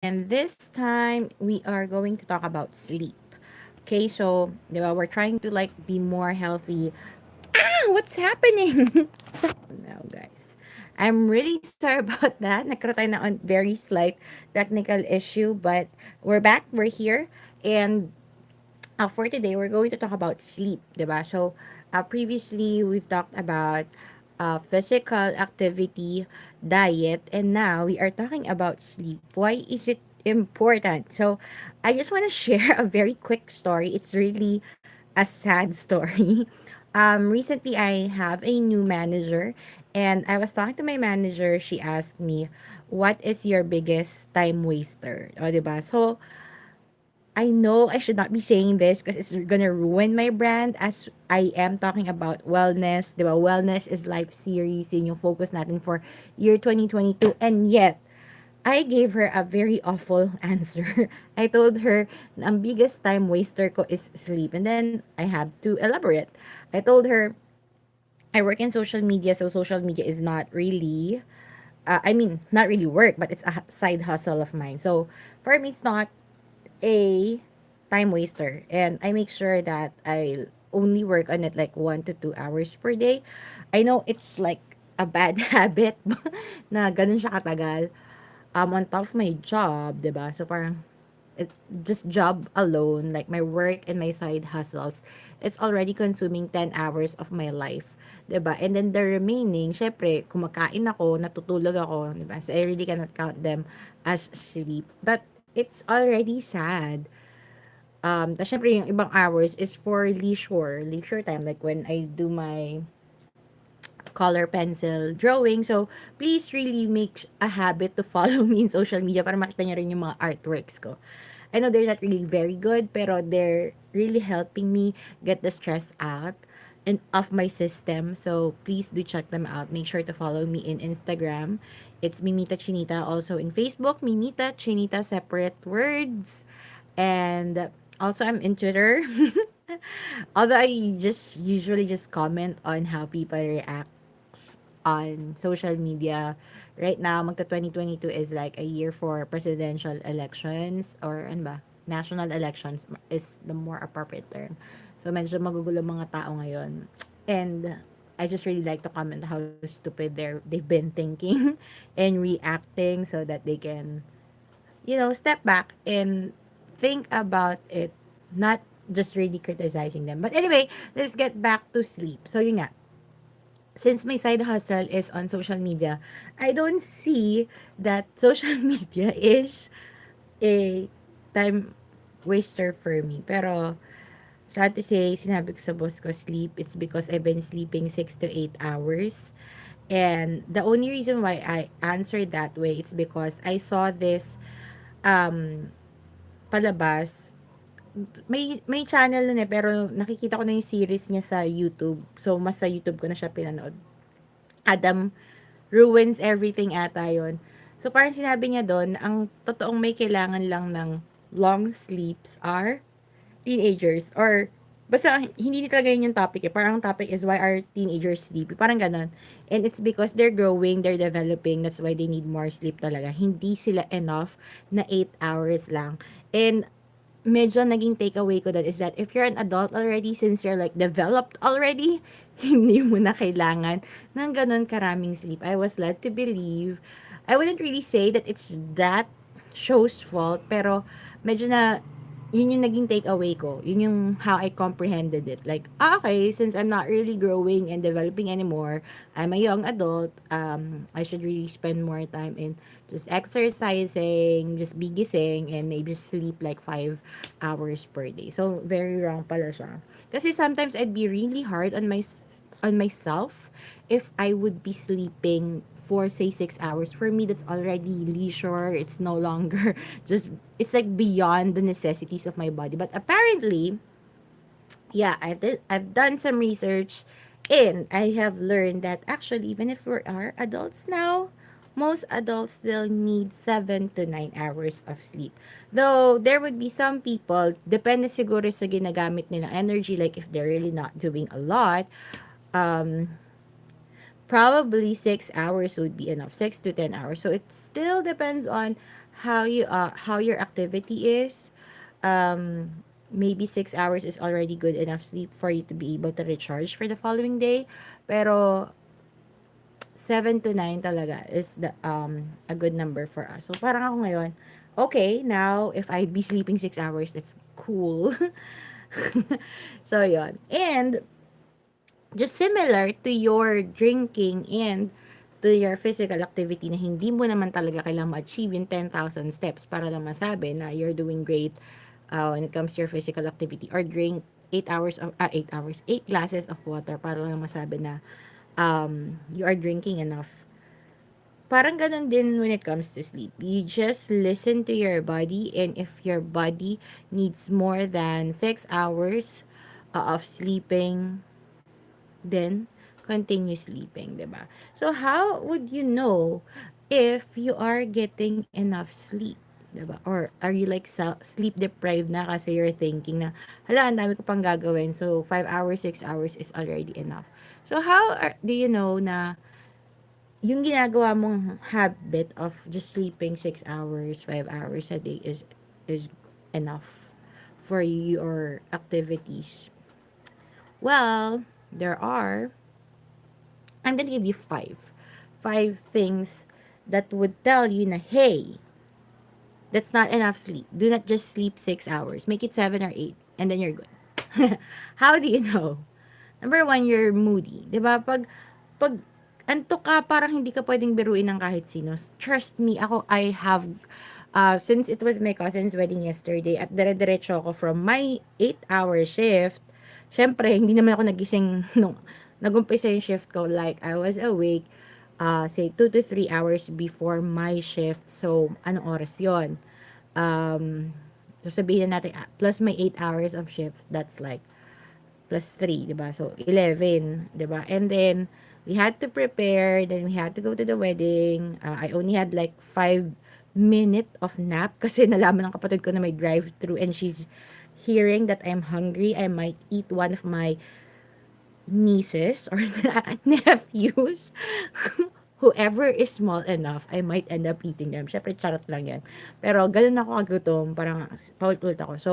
and this time we are going to talk about sleep. Okay, so di ba, we're trying to like be more healthy. What's happening? No, guys. I'm really sorry about that. Nagkaroon tayo na on very slight technical issue, but we're back. We're here, and for today, we're going to talk about sleep, diba? So, previously, we've talked about physical activity, diet, and now we are talking about sleep. Why is it important? So, I just want to share a very quick story. It's really a sad story. Recently, I have a new manager, and I was talking to my manager. She asked me, "What is your biggest time waster?" O, diba? So, I know I should not be saying this because it's gonna ruin my brand as I am talking about wellness. Diba? Wellness is life series. Yun yung focus natin for year 2022. And yet, I gave her a very awful answer. I told her na ang biggest time waster ko is sleep. And then, I have to elaborate. I told her, I work in social media, so social media is not really, not really work, but it's a side hustle of mine. So, for me, it's not a time waster, and I make sure that I only work on it like 1 to 2 hours per day. I know it's like a bad habit na ganun siya katagal on top of my job, 'di ba? So parang it, just job alone, like my work and my side hustles, it's already consuming 10 hours of my life. 'Di ba? And then the remaining, syempre, kumakain ako, natutulog ako, 'di ba? So I really cannot count them as sleep. But it's already sad. Tas syempre yung ibang hours is for leisure time, like when I do my color pencil drawing. So, please really make a habit to follow me in social media para makita niyo rin yung mga artworks ko. I know they're not really very good, pero they're really helping me get the stress out and off my system. So, please do check them out. Make sure to follow me in Instagram. It's Mimita Chinita. Also in Facebook, Mimita Chinita, separate words. And also, I'm in Twitter. Although I just usually just comment on how people react on social media. Right now, magta 2022 is like a year for presidential elections or ano ba? National elections is the more appropriate term. So medyo magugulo mga tao ngayon. And I just really like to comment how stupid they've been thinking and reacting so that they can, step back and think about it, not just really criticizing them. But anyway, let's get back to sleep. So yun nga, since my side hustle is on social media, I don't see that social media is a time waster for me. Pero, sad to say, sinabi ko sa boss ko, sleep, it's because I've been sleeping 6 to 8 hours. And the only reason why I answered that way, it's because I saw this um, palabas. May channel nun eh, pero nakikita ko na yung series niya sa YouTube. So, mas sa YouTube ko na siya pinanood. Adam ruins everything ata yun. So, parang sinabi niya doon, ang totoong may kailangan lang ng long sleeps are teenagers. Or, basta, hindi talaga yun yung topic eh. Parang ang topic is why are teenagers sleepy? Parang ganon. And it's because they're growing, they're developing, that's why they need more sleep talaga. Hindi sila enough na 8 hours lang. And, medyo naging takeaway ko doon is that if you're an adult already, since you're like developed already, hindi mo na kailangan ng ganun karaming sleep. I was led to believe, I wouldn't really say that it's that show's fault, pero medyo na yun yung naging takeaway ko. Yun yung how I comprehended it. Like, okay, since I'm not really growing and developing anymore, I'm a young adult, I should really spend more time in just exercising, just bigising, and maybe sleep like 5 hours per day. So, very wrong pala siya. Kasi sometimes I'd be really hard on myself if I would be sleeping for say 6 hours. For me, that's already leisure. It's no longer just, it's like beyond the necessities of my body. But apparently, yeah, I've done some research, and I have learned that actually, even if we are adults now, most adults still need 7 to 9 hours of sleep. Though there would be some people, depende siguro sa ginagamit nilang energy, like if they're really not doing a lot, um, probably 6 hours would be enough, 6 to 10 hours. So it still depends on how your activity is. Maybe 6 hours is already good enough sleep for you to be able to recharge for the following day. Pero 7 to 9 talaga is the a good number for us. So parang ako ngayon, okay, now if I'd be sleeping 6 hours, that's cool. So yon. And just similar to your drinking and to your physical activity na hindi mo naman talaga kailangan ma-achieve yung 10,000 steps para lang masabi na you're doing great when it comes to your physical activity, or drink 8 glasses of water para lang masabi na you are drinking enough. Parang ganun din when it comes to sleep. You just listen to your body, and if your body needs more than 6 hours of sleeping, then continue sleeping, 'di ba? So how would you know if you are getting enough sleep, 'di ba? Or are you like sleep deprived na kasi you're thinking na, hala, ang dami ko pang gagawin. So 5 hours, 6 hours is already enough. So do you know na yung ginagawa mong habit of just sleeping 6 hours, 5 hours a day is enough for your activities? Well, there are I'm gonna give you five things that would tell you na, hey, that's not enough sleep. Do not just sleep 6 hours. Make it 7 or 8, and then you're good. How do you know? Number one, you're moody. 'Di ba? Pag antok ka, parang hindi ka pwedeng biruin ng kahit sino. Trust me, ako, I have, since it was my cousin's wedding yesterday, at dire-diretso ako from my 8-hour shift. Syempre, hindi naman ako nagising nung nagumpisa yung shift ko. Like, I was awake, say, 2 to 3 hours before my shift. So, anong oras yon? So, sabihin na natin, plus my 8 hours of shift, that's like, plus 3, 'di ba? So 11, 'di ba? And then we had to prepare, then we had to go to the wedding. I only had like 5 minute of nap kasi nalaman ng kapatid ko na may drive-through, and she's hearing that I'm hungry. I might eat one of my nieces or nephews. Whoever is small enough, I might end up eating them. Syempre, charot lang yan. Pero, ganun ako kagutom. Parang, paulit-ulit ako. So,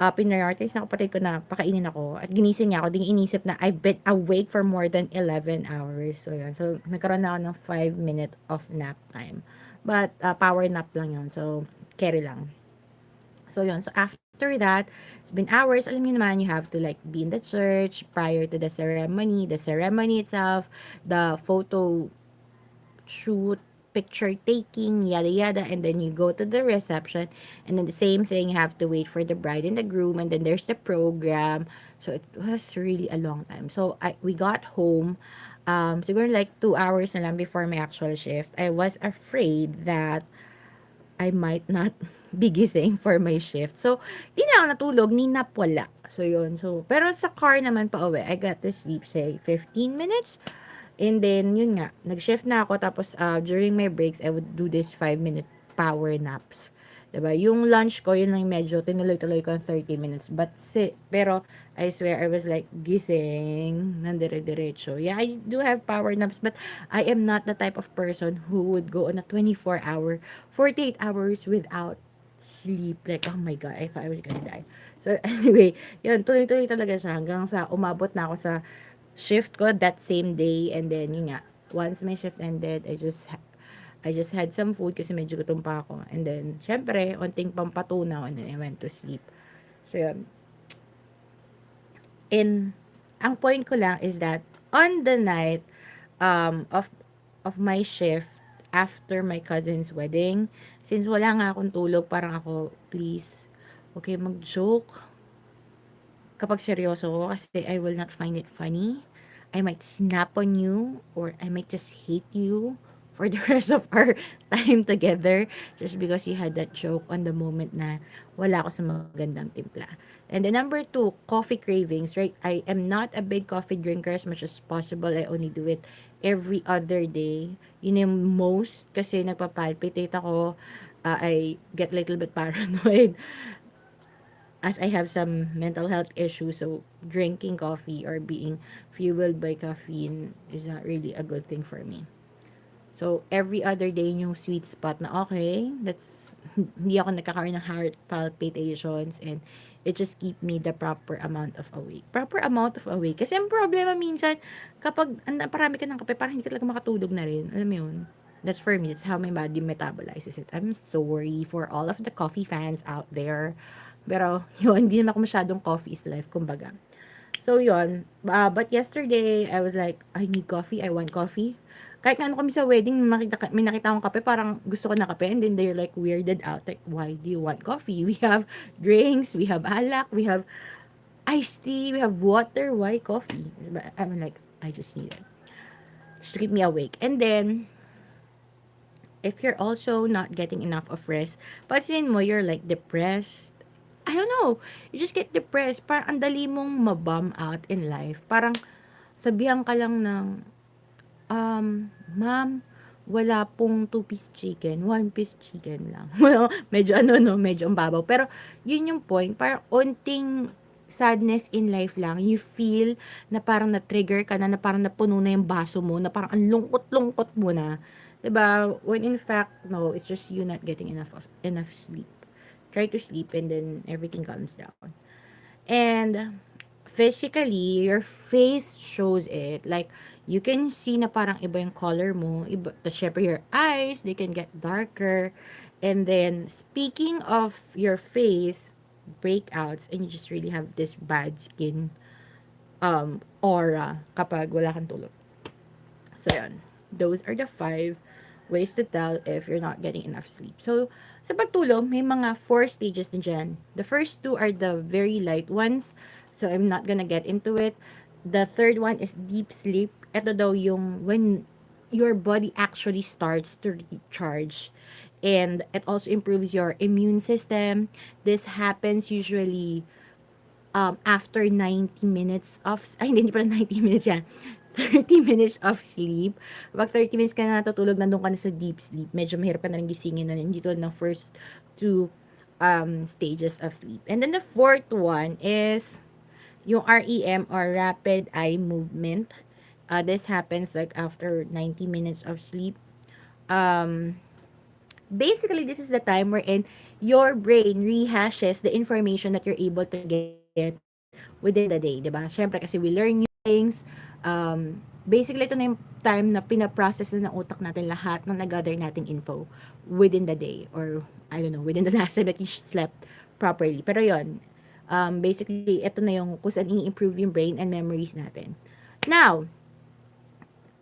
prioritize ng kapatid ko na pakainin ako, at ginising niya ako. Di niya inisip na I've been awake for more than 11 hours. So, yun. So, nagkaroon na ako ng 5 minute of nap time. But, power nap lang yun. So, carry lang. So, yun. So, after that, it's been hours. Alam niyo naman, you have to like be in the church prior to the ceremony itself, the photo shoot, picture taking, yada yada, and then you go to the reception, and then the same thing, you have to wait for the bride and the groom, and then there's the program. So it was really a long time. So we got home, siguro like 2 hours na lang before my actual shift. I was afraid that I might not be gising for my shift. So, di na ako natulog, ni nap wala. So, yun. So, pero sa car naman pa uwi, I got to sleep, say, 15 minutes. And then, yun nga, nag-shift na ako. Tapos, during my breaks, I would do this 5 minute power naps. Diba? Yung lunch ko, yun lang medyo tinuloy-tuloy ko ng 30 minutes. Pero, I swear, I was like gising ng dire-diretso. Yeah, I do have power naps, but I am not the type of person who would go on a 24-hour, 48 hours without sleep. Like, oh my God, I thought I was gonna die. So, anyway, yun, tuloy-tuloy talaga siya hanggang sa umabot na ako sa shift ko that same day. And then, yun nga, once my shift ended, I just had some food kasi medyo gutom pa ako. And then, syempre, onting pampatunaw, and then I went to sleep. So, yun. And, ang point ko lang is that, on the night of my shift, after my cousin's wedding, since wala nga akong tulog, parang ako, please, okay, mag-joke kapag seryoso ko, kasi I will not find it funny. I might snap on you, or I might just hate you for the rest of our time together, just because you had that joke on the moment na wala ako sa magandang timpla. And then number 2, coffee cravings, right? I am not a big coffee drinker as much as possible. I only do it every other day. Yun yung most, kasi nagpapalpitate ako. I get a little bit paranoid as I have some mental health issues. So drinking coffee or being fueled by caffeine is not really a good thing for me. So, every other day yung sweet spot na okay, that's hindi ako nagkakaroon ng heart palpitations, and it just keep me the proper amount of awake. Proper amount of awake. Kasi ang problema minsan, kapag parami ka ng kape, parang hindi ka talaga makatulog na rin. Alam mo yun? That's for me. That's how my body metabolizes it. I'm sorry for all of the coffee fans out there. Pero, yun, hindi naman ako masyadong coffee is life, kumbaga. So, yun. But yesterday, I was like, I need coffee. I want coffee. Kahit nga ano kami sa wedding, may nakita akong kape, parang gusto ko na kape. And then they're like weirded out. Like, why do you want coffee? We have drinks, we have alak, we have iced tea, we have water. Why coffee? But I'm like, I just need it. Just to keep me awake. And then, if you're also not getting enough of rest, pansin mo, you're like depressed. I don't know. You just get depressed. Parang ang dali mong mabum out in life. Parang sabihan ka lang ng, ma'am, wala pong two-piece chicken. One-piece chicken lang. Well, medyo ano, no, medyo ang babaw. Pero, yun yung point. Parang onting sadness in life lang. You feel na parang na-trigger ka na parang napuno na yung baso mo, na parang ang lungkot-lungkot mo na. 'Di ba? When in fact, no, it's just you not getting enough sleep. Try to sleep and then everything calms down. And physically, your face shows it. Like, you can see na parang iba yung color mo. Iba, syempre, your eyes, they can get darker. And then, speaking of your face, breakouts, and you just really have this bad skin aura kapag wala kang tulog. So, yun. Those are the 5 ways to tell if you're not getting enough sleep. So, sa pagtulog, may mga 4 stages din dyan. The first 2 are the very light ones. So, I'm not gonna get into it. The third one is deep sleep. Ito daw yung when your body actually starts to recharge. And it also improves your immune system. This happens usually after 90 minutes of, ay hindi pala 90 minutes yan, 30 minutes of sleep. Pag 30 minutes ka na natutulog, nandun ka na sa deep sleep. Medyo mahirap ka na rin gisingin na hindi tulad ng first 2 stages of sleep. And then the fourth one is yung REM, or rapid eye movement. This happens like after 90 minutes of sleep. Basically, this is the time wherein your brain rehashes the information that you're able to get within the day, di ba? Siyempre, kasi we learn new things. Basically, ito na yung time na pinaprocess na ng utak natin lahat ng nag-gather nating info within the day, or, I don't know, within the last time that you slept properly. Pero yon, basically, ito na yung kung saan i-improve yung brain and memories natin. Now,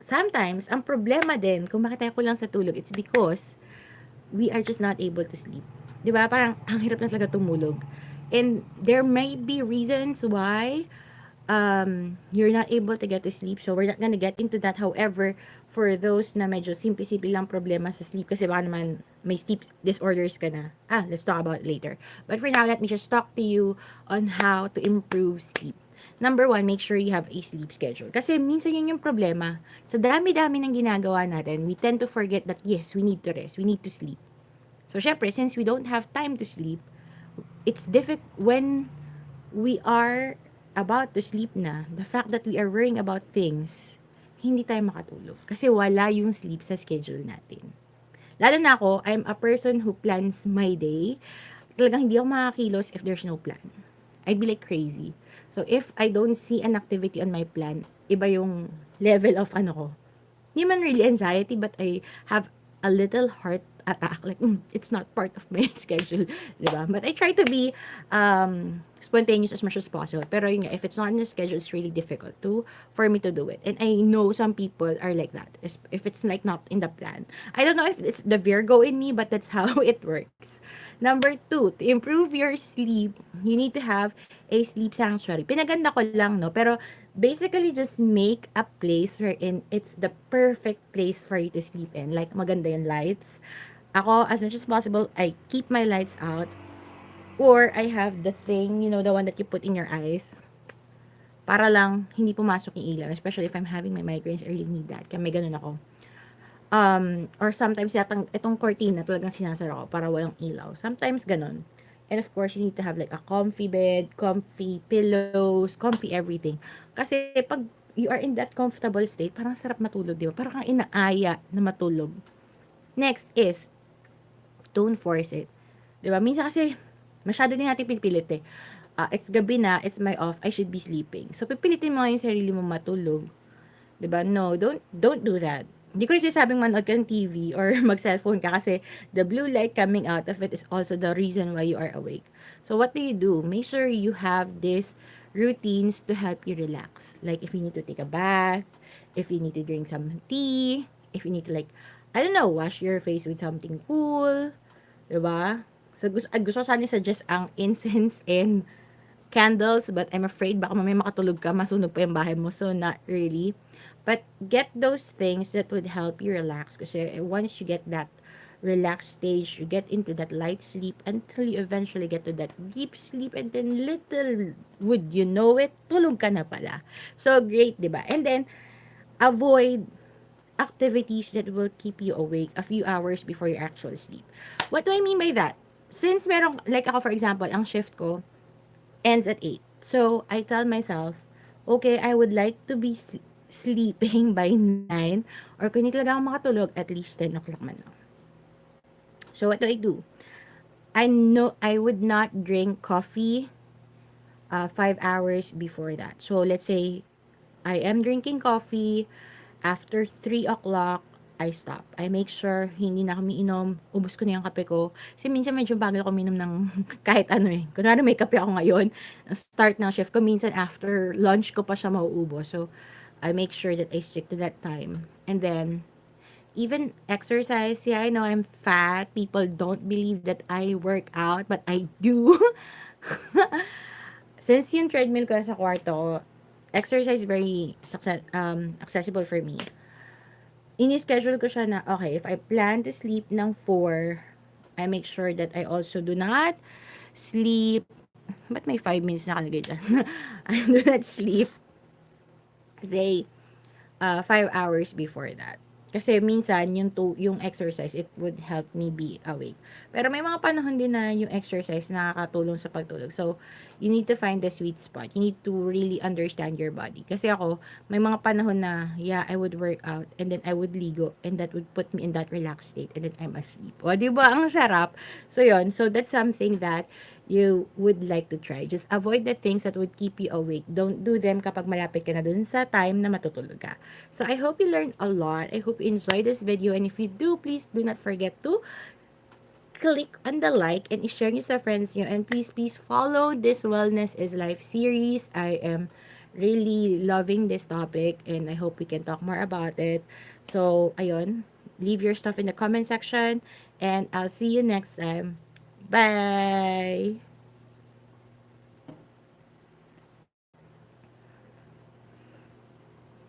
sometimes, ang problema din, kung bakit tayo kulang sa tulog, it's because we are just not able to sleep. 'Di ba? Parang ang hirap na talaga tumulog. And there may be reasons why you're not able to get to sleep. So we're not gonna get into that. However, for those na medyo simple-simple lang problema sa sleep, kasi baka naman may sleep disorders ka na. Let's talk about it later. But for now, let me just talk to you on how to improve sleep. Number 1, make sure you have a sleep schedule. Kasi minsan yun yung problema. Sa dami-dami ng ginagawa natin, we tend to forget that yes, we need to rest, we need to sleep. So, syempre, since we don't have time to sleep, it's difficult when we are about to sleep na, the fact that we are worrying about things, hindi tayo makatulog. Kasi wala yung sleep sa schedule natin. Lalo na ako, I'm a person who plans my day. Talagang hindi ako makakilos if there's no plan. I'd be like crazy. So, if I don't see an activity on my plan, iba yung level of ano ko. Hindi man really anxiety, but I have a little heart attack. Like, it's not part of my schedule. Diba? But I try to be spontaneous as much as possible. Pero yun nga, if it's not in the schedule, it's really difficult for me to do it. And I know some people are like that. If it's like not in the plan. I don't know if it's the Virgo in me, but that's how it works. Number 2, to improve your sleep, you need to have a sleep sanctuary. Pinaganda ko lang, no? Pero basically, just make a place wherein it's the perfect place for you to sleep in. Like, maganda yung lights. Ako, as much as possible, I keep my lights out. Or, I have the thing, the one that you put in your eyes. Para lang, hindi pumasok yung ilaw. Especially if I'm having my migraines, I really need that. Kaya may ganun ako. Or sometimes, itong cortina, talagang sinasara ko para walang ilaw. Sometimes, ganun. And of course, you need to have like a comfy bed, comfy pillows, comfy everything. Kasi pag you are in that comfortable state, parang sarap matulog, di ba? Parang kang inaaya na matulog. Next is, don't force it. Di ba? Minsan kasi, masyado din natin pinipilit eh. It's gabi na, it's my off, I should be sleeping. So, pipilitin mo yung sarili mo matulog. 'Di ba? No, don't do that. Hindi ko rin sinasabing manood ka ng TV or mag-cellphone ka kasi the blue light coming out of it is also the reason why you are awake. So what do? Make sure you have these routines to help you relax. Like if you need to take a bath, if you need to drink some tea, if you need to like, I don't know, wash your face with something cool. 'Di ba? So gusto ko sana suggest ang incense and candles, but I'm afraid baka mamaya makatulog ka, masunog pa yung bahay mo. So, not really. But get those things that would help you relax. Kasi once you get that relaxed stage, you get into that light sleep until you eventually get to that deep sleep, and then little would you know it, tulog ka na pala. So, great, di ba? And then, avoid activities that will keep you awake a few hours before your actual sleep. What do I mean by that? Since merong, like ako for example, ang shift ko, ends at 8. So, I tell myself, okay, I would like to be sleeping by 9 or kung hindi talaga ako makatulog, at least 10 o'clock man lang. So, what do? I know I would not drink coffee 5 hours before that. So, let's say I am drinking coffee after 3 o'clock, I stop. I make sure hindi na kami inom, ubos ko na yung kape ko. Kasi minsan medyo bagal ako minom ng kahit ano eh. Kunwari may kape ako ngayon, start ng shift ko, minsan after lunch ko pa siya mauubos. So, I make sure that I stick to that time. And then, even exercise, yeah, I know I'm fat. People don't believe that I work out, but I do. Since yung treadmill ko sa kwarto, exercise very accessible for me. Ini-schedule ko siya na, okay, if I plan to sleep ng 4, I make sure that I also do not sleep. Ba't may 5 minutes nakalagay dyan? I do not sleep, say, 5 hours before that. Kasi minsan, yung exercise, it would help me be awake. Pero may mga panahon din na yung exercise nakakatulong sa pagtulog. So, you need to find the sweet spot. You need to really understand your body. Kasi ako, may mga panahon na, yeah, I would work out and then I would ligo and that would put me in that relaxed state and then I'm asleep. O, di ba? Ang sarap. So, yun. So, that's something that you would like to try. Just avoid the things that would keep you awake. Don't do them kapag malapit ka na dun sa time na matutulog ka. So, I hope you learned a lot. I hope you enjoyed this video. And if you do, please do not forget to click on the like and share nyo sa friends nyo. And please follow this Wellness is Life series. I am really loving this topic and I hope we can talk more about it. So, ayun. Leave your stuff in the comment section and I'll see you next time. Bye!